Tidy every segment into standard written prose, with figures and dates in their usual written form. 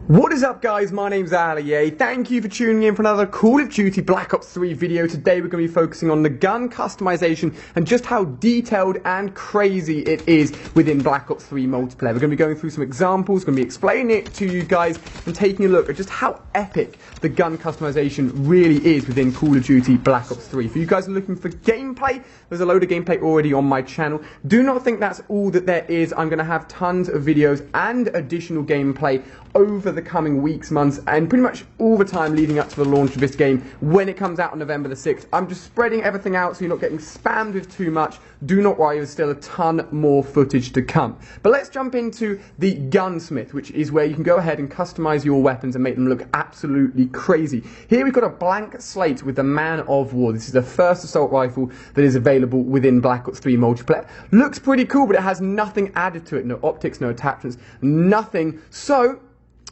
What is up, guys? My name's Ali. Thank you for tuning in for another Call of Duty Black Ops 3 video. Today we're going to be focusing on the gun customization and just how detailed and crazy it is within Black Ops 3 multiplayer. We're going to be going through some examples, going to be explaining it to you guys and taking a look at just how epic the gun customization really is within Call of Duty Black Ops 3. For you guys looking for gameplay, there's a load of gameplay already on my channel. Do not think that's all that there is. I'm going to have tons of videos and additional gameplay over the coming weeks, months, and pretty much all the time leading up to the launch of this game when it comes out on November the 6th. I'm just spreading everything out so you're not getting spammed with too much. Do not worry, there's still a ton more footage to come. But let's jump into the Gunsmith, which is where you can go ahead and customize your weapons and make them look absolutely crazy. Here we've got a blank slate with the Man of War. This is the first assault rifle that is available within Black Ops 3 multiplayer. Looks pretty cool, but it has nothing added to it. No optics, no attachments, nothing. So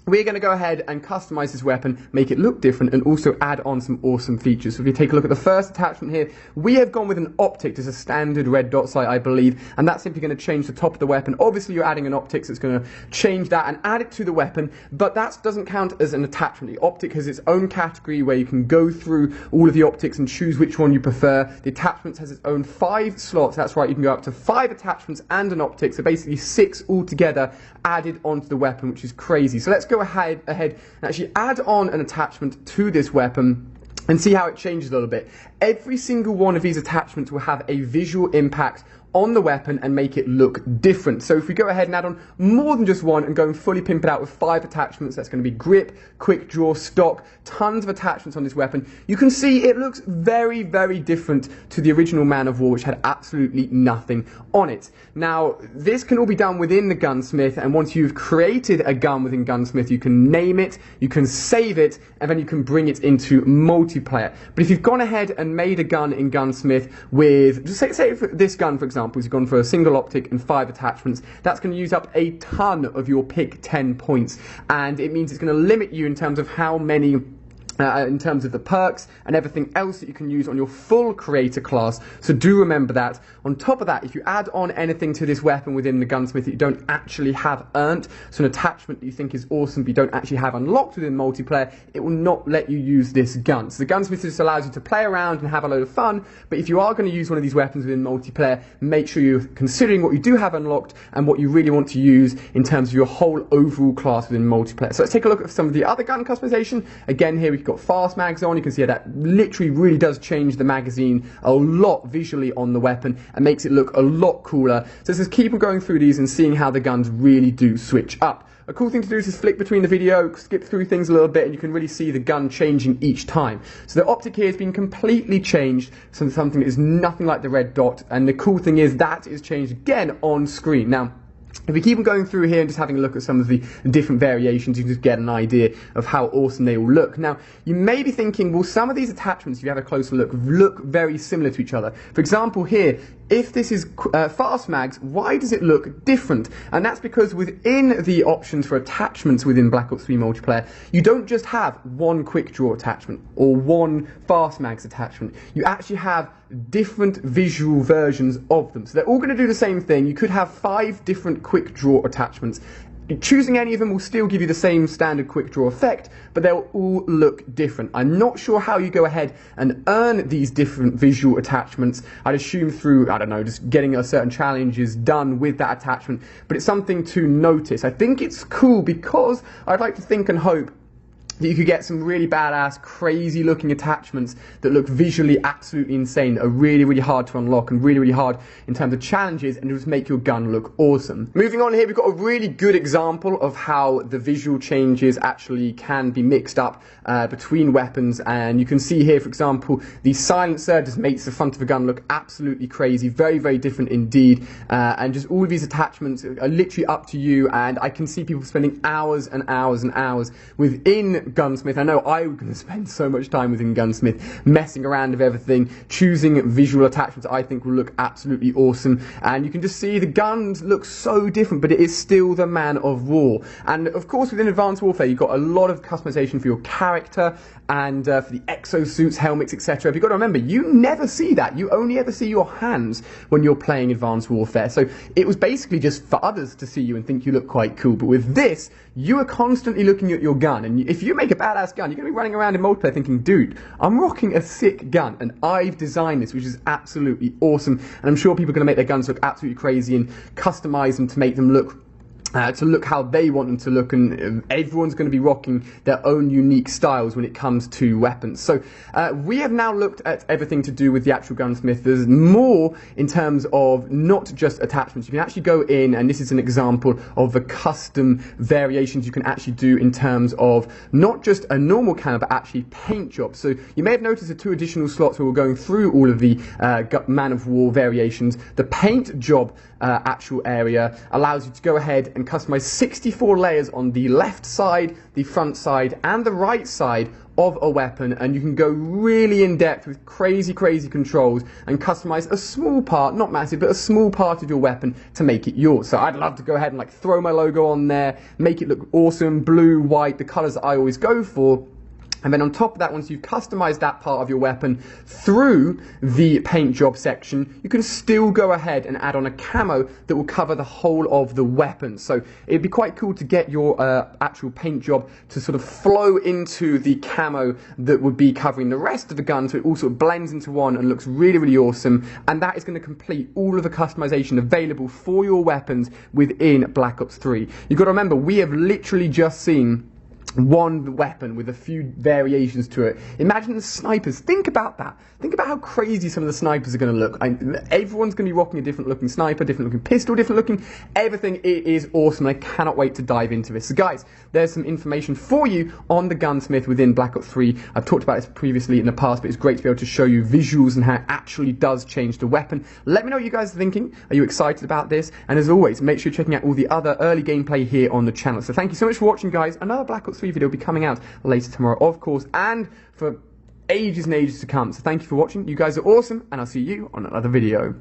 we're going to go ahead and customize this weapon, make it look different, and also add on some awesome features. So if you take a look at the first attachment here, we have gone with an optic. There's a standard red dot sight, I believe, and that's simply going to change the top of the weapon. Obviously, you're adding an optic, so it's going to change that and add it to the weapon, but that doesn't count as an attachment. The optic has its own category where you can go through all of the optics and choose which one you prefer. The attachments has its own 5 slots. That's right, you can go up to 5 attachments and an optic, so basically 6 altogether added onto the weapon, which is crazy. So let's go ahead and actually add on an attachment to this weapon and see how it changes a little bit. Every single one of these attachments will have a visual impact on the weapon and make it look different. So if we go ahead and add on more than just one and go and fully pimp it out with 5 attachments, that's going to be grip, quick draw, stock, tons of attachments on this weapon, you can see it looks very, very different to the original Man of War, which had absolutely nothing on it. Now, this can all be done within the Gunsmith, and once you've created a gun within Gunsmith, you can name it, you can save it, and then you can bring it into multiplayer. But if you've gone ahead and made a gun in Gunsmith with, just say for this gun, for example, you've gone for a single optic and 5 attachments, that's going to use up a ton of your pick 10 points, and it means it's going to limit you in terms of how many in terms of the perks and everything else that you can use on your full creator class. So do remember that. On top of that, if you add on anything to this weapon within the Gunsmith that you don't actually have earned, so an attachment that you think is awesome but you don't actually have unlocked within multiplayer, it will not let you use this gun. So the Gunsmith just allows you to play around and have a load of fun, but if you are going to use one of these weapons within multiplayer, make sure you're considering what you do have unlocked and what you really want to use in terms of your whole overall class within multiplayer. So let's take a look at some of the other gun customization. Again, here we've got fast mags on. You can see how that literally really does change the magazine a lot visually on the weapon and makes it look a lot cooler. So let's just keep on going through these and seeing how the guns really do switch up. A cool thing to do is just flick between the video, skip through things a little bit, and you can really see the gun changing each time. So the optic here has been completely changed, so something that is nothing like the red dot, and the cool thing is that is changed again on screen. Now, if we keep on going through here and just having a look at some of the different variations, you can just get an idea of how awesome they all look. Now, you may be thinking, well, some of these attachments, if you have a closer look very similar to each other. For example, here, if this is fast mags, why does it look different? And that's because within the options for attachments within Black Ops 3 multiplayer, you don't just have one quick draw attachment or one fast mags attachment. You actually have different visual versions of them. So they're all going to do the same thing. You could have 5 different quick draw attachments. Choosing any of them will still give you the same standard quick draw effect, but they'll all look different. I'm not sure how you go ahead and earn these different visual attachments. I'd assume through, I don't know, just getting a certain challenges done with that attachment, but it's something to notice. I think it's cool because I'd like to think and hope that you could get some really badass, crazy looking attachments that look visually absolutely insane, are really, really hard to unlock and really, really hard in terms of challenges, and just make your gun look awesome. Moving on here, we've got a really good example of how the visual changes actually can be mixed up between weapons, and you can see here, for example, the silencer just makes the front of the gun look absolutely crazy, very, very different indeed, and just all of these attachments are literally up to you, and I can see people spending hours and hours and hours within Gunsmith. I know I was going to spend so much time within Gunsmith, messing around with everything, choosing visual attachments I think will look absolutely awesome. And you can just see the guns look so different, but it is still the Man of War. And of course, within Advanced Warfare, you've got a lot of customization for your character and for the exosuits, helmets, etc. But you've got to remember, you never see that. You only ever see your hands when you're playing Advanced Warfare. So it was basically just for others to see you and think you look quite cool. But with this, you are constantly looking at your gun. And if you make a badass gun, you're going to be running around in multiplayer thinking, dude, I'm rocking a sick gun. And I've designed this, which is absolutely awesome. And I'm sure people are going to make their guns look absolutely crazy and customize them to make them look how they want them to look, and everyone's going to be rocking their own unique styles when it comes to weapons. So we have now looked at everything to do with the actual Gunsmith. There's more in terms of not just attachments. You can actually go in, and this is an example of the custom variations you can actually do in terms of not just a normal cannon, but actually paint jobs. So you may have noticed the 2 additional slots where we're going through all of the Man of War variations. The paint job actual area allows you to go ahead and customize 64 layers on the left side, the front side, and the right side of a weapon, and you can go really in depth with crazy controls and customize a small part, not massive, but a small part of your weapon to make it yours. So I'd love to go ahead and throw my logo on there, make it look awesome, blue, white, the colors that I always go for. And then on top of that, once you've customized that part of your weapon through the paint job section, you can still go ahead and add on a camo that will cover the whole of the weapon. So it'd be quite cool to get your actual paint job to sort of flow into the camo that would be covering the rest of the gun, so it all sort of blends into one and looks really awesome. And that is going to complete all of the customization available for your weapons within Black Ops 3. You've got to remember, we have literally just seen one weapon with a few variations to it. Imagine the snipers. Think about that. Think about how crazy some of the snipers are going to look. Everyone's going to be rocking a different looking sniper, different looking pistol, different looking everything. It is awesome. I cannot wait to dive into this. So guys, there's some information for you on the Gunsmith within Black Ops 3. I've talked about this previously in the past, but it's great to be able to show you visuals and how it actually does change the weapon. Let me know what you guys are thinking. Are you excited about this? And as always, make sure you're checking out all the other early gameplay here on the channel. So thank you so much for watching, guys. Another Black Ops 3 video will be coming out later tomorrow, of course, and for ages and ages to come. So thank you for watching. You guys are awesome, and I'll see you on another video.